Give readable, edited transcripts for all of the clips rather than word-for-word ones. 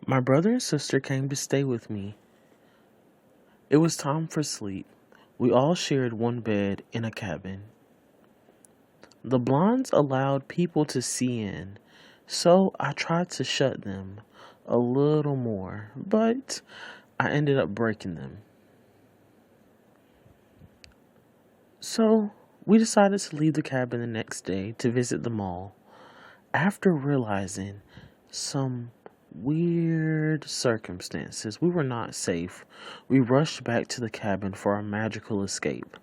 My brother and sister came to stay with me. It was time for sleep. We all shared one bed in a cabin. The blinds allowed people to see in, so I tried to shut them a little more, but I ended up breaking them. So we decided to leave the cabin the next day to visit the mall. After realizing some weird circumstances, we were not safe. We rushed back to the cabin for our magical escape.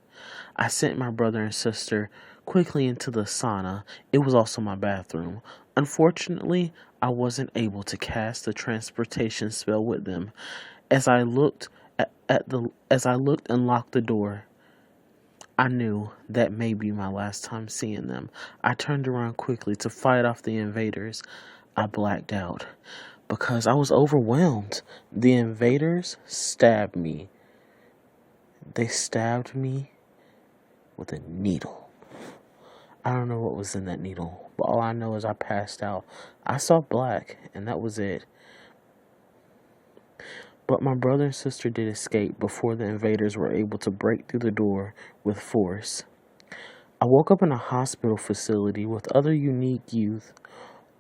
I sent my brother and sister quickly into the sauna. It was also my bathroom. Unfortunately, I wasn't able to cast the transportation spell with them. As I looked as I looked and locked the door, I knew that may be my last time seeing them. I turned around quickly to fight off the invaders. I blacked out because I was overwhelmed. The invaders stabbed me. They stabbed me with a needle. I don't know what was in that needle, but all I know is I passed out. I saw black, and that was it. But my brother and sister did escape before the invaders were able to break through the door with force. I woke up in a hospital facility with other unique youth.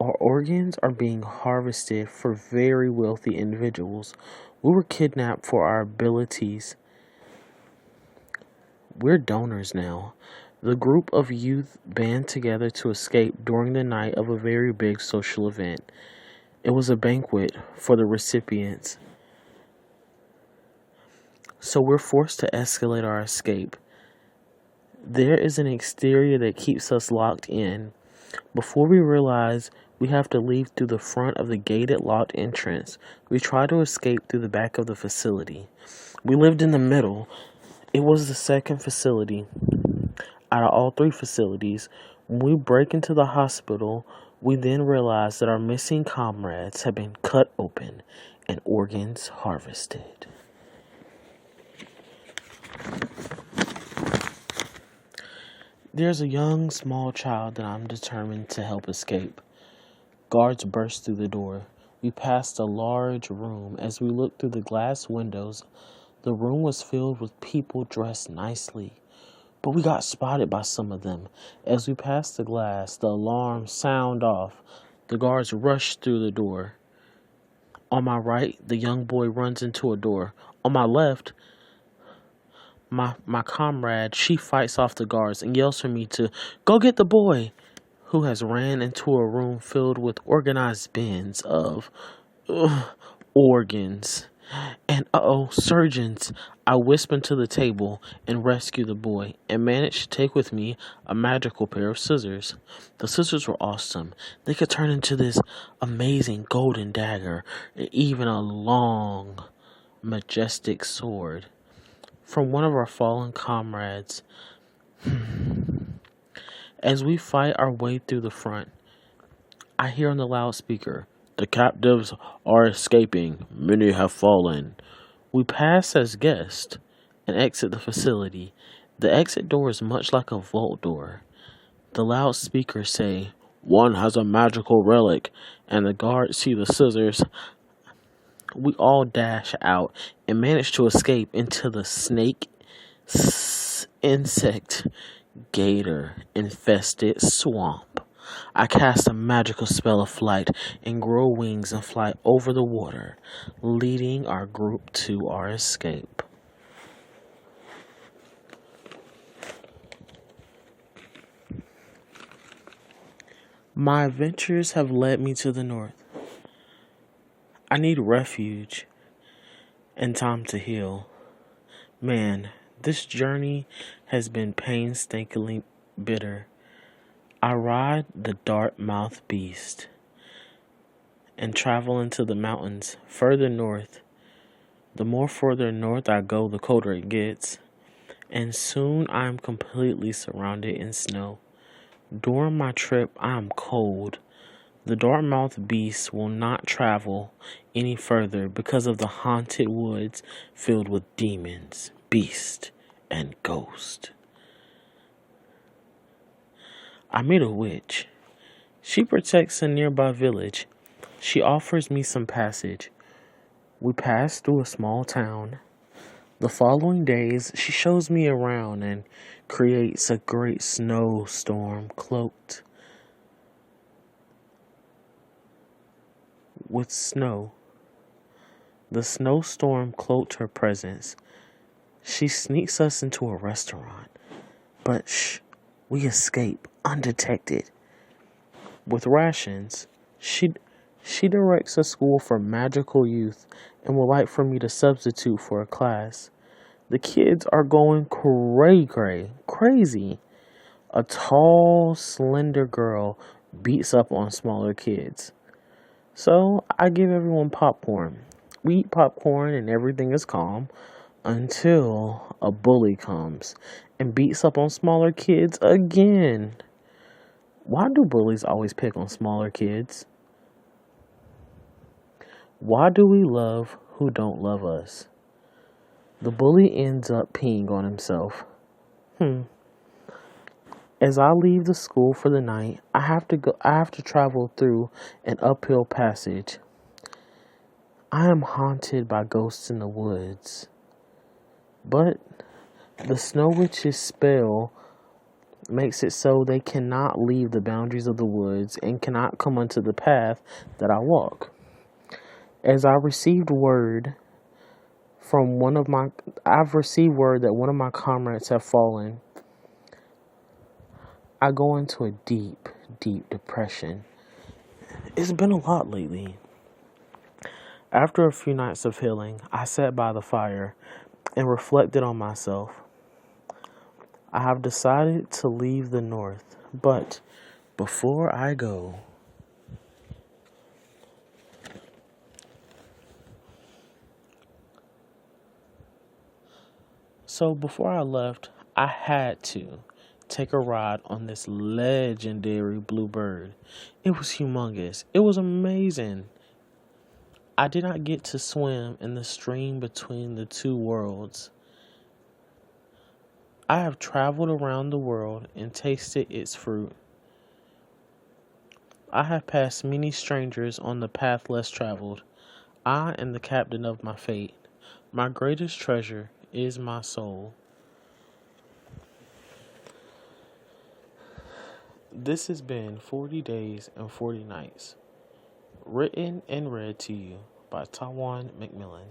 Our organs are being harvested for very wealthy individuals. We were kidnapped for our abilities. We're donors now. The group of youth band together to escape during the night of a very big social event. It was a banquet for the recipients. So we're forced to escalate our escape. There is an exterior that keeps us locked in. Before we realize we have to leave through the front of the gated locked entrance, we try to escape through the back of the facility. We lived in the middle. It was the second facility out of all three facilities. When we break into the hospital, we then realize that our missing comrades have been cut open and organs harvested. There's a young, small child that I'm determined to help escape. Guards burst through the door. We passed a large room. As we looked through the glass windows, the room was filled with people dressed nicely. But we got spotted by some of them. As we passed the glass, the alarm sounded off. The guards rushed through the door. On my right, the young boy runs into a door. On my left, my comrade, she fights off the guards and yells for me to go get the boy, who has ran into a room filled with organized bins of organs. And surgeons. I whisper to the table and rescue the boy and manage to take with me a magical pair of scissors. The scissors were awesome. They could turn into this amazing golden dagger and even a long, majestic sword from one of our fallen comrades. As we fight our way through the front, I hear on the loudspeaker, "The captives are escaping. Many have fallen." We pass as guests and exit the facility. The exit door is much like a vault door. The loudspeakers say, "One has a magical relic," and the guards see the scissors. We all dash out and manage to escape into the snake, insect, gator infested swamp. I cast a magical spell of flight and grow wings and fly over the water, leading our group to our escape. My adventures have led me to the north. I need refuge and time to heal. Man, this journey has been painstakingly bitter. I ride the Dartmouth Beast and travel into the mountains further north. The more further north I go, the colder it gets, and soon I am completely surrounded in snow. During my trip, I am cold. The Dartmouth Beast will not travel any further because of the haunted woods filled with demons, beasts, and ghosts. I meet a witch. She protects a nearby village. She offers me some passage. We pass through a small town. The following days, she shows me around and creates a great snowstorm cloaked with snow. The snowstorm cloaked her presence. She sneaks us into a restaurant, but shh, we escape undetected. With rations, she directs a school for magical youth and would like for me to substitute for a class. The kids are going crazy. A tall, slender girl beats up on smaller kids. So I give everyone popcorn. We eat popcorn and everything is calm until a bully comes and beats up on smaller kids again. Why do bullies always pick on smaller kids? Why do we love who don't love us? The bully ends up peeing on himself. As I leave the school for the night, I have to travel through an uphill passage. I am haunted by ghosts in the woods. But the Snow Witch's spell makes it so they cannot leave the boundaries of the woods and cannot come onto the path that I walk. As I've received word that one of my comrades have fallen. I go into a deep, deep depression. It's been a lot lately. After a few nights of healing, I sat by the fire and reflected on myself. I have decided to leave the North, but before I go, before I left, I had to take a ride on this legendary blue bird. It was humongous. It was amazing. I did not get to swim in the stream between the two worlds. I have traveled around the world and tasted its fruit. I have passed many strangers on the path less traveled. I am the captain of my fate. My greatest treasure is my soul. This has been 40 Days and 40 Nights, written and read to you by Ty'Juen Mcmillan.